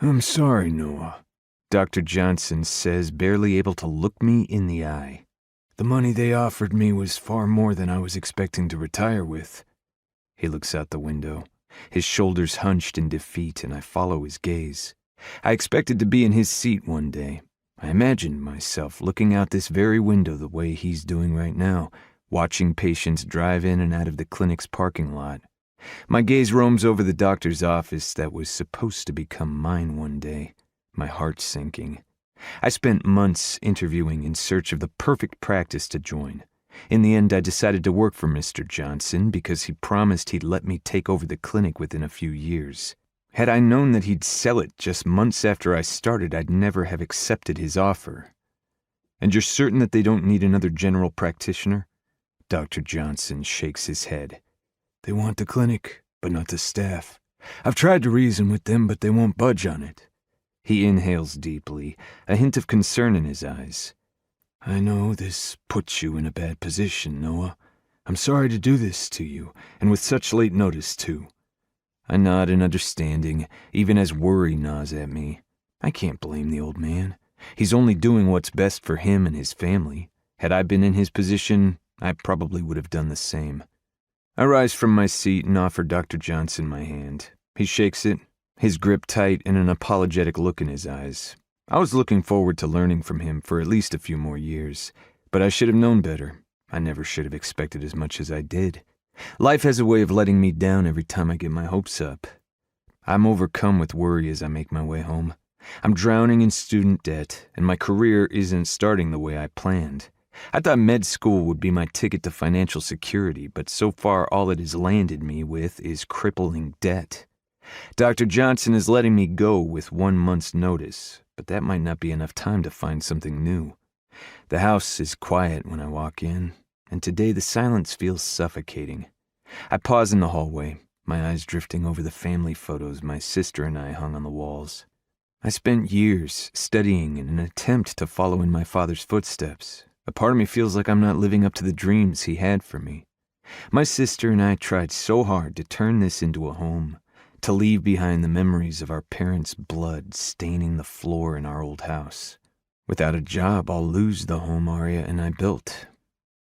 I'm sorry, Noah, Dr. Johnson says, barely able to look me in the eye. The money they offered me was far more than I was expecting to retire with. He looks out the window, his shoulders hunched in defeat, and I follow his gaze. I expected to be in his seat one day. I imagined myself looking out this very window the way he's doing right now, watching patients drive in and out of the clinic's parking lot. My gaze roams over the doctor's office that was supposed to become mine one day, my heart sinking. I spent months interviewing in search of the perfect practice to join. In the end, I decided to work for Mr. Johnson because he promised he'd let me take over the clinic within a few years. Had I known that he'd sell it just months after I started, I'd never have accepted his offer. And you're certain that they don't need another general practitioner? Dr. Johnson shakes his head. They want the clinic, but not the staff. I've tried to reason with them, but they won't budge on it. He inhales deeply, a hint of concern in his eyes. I know this puts you in a bad position, Noah. I'm sorry to do this to you, and with such late notice, too. I nod in understanding, even as worry gnaws at me. I can't blame the old man. He's only doing what's best for him and his family. Had I been in his position, I probably would have done the same. I rise from my seat and offer Dr. Johnson my hand. He shakes it, his grip tight and an apologetic look in his eyes. I was looking forward to learning from him for at least a few more years, but I should have known better. I never should have expected as much as I did. Life has a way of letting me down every time I get my hopes up. I'm overcome with worry as I make my way home. I'm drowning in student debt, and my career isn't starting the way I planned. I thought med school would be my ticket to financial security, but so far all it has landed me with is crippling debt. Dr. Johnson is letting me go with 1 month's notice, but that might not be enough time to find something new. The house is quiet when I walk in, and today the silence feels suffocating. I pause in the hallway, my eyes drifting over the family photos my sister and I hung on the walls. I spent years studying in an attempt to follow in my father's footsteps. A part of me feels like I'm not living up to the dreams he had for me. My sister and I tried so hard to turn this into a home, to leave behind the memories of our parents' blood staining the floor in our old house. Without a job, I'll lose the home Aria and I built.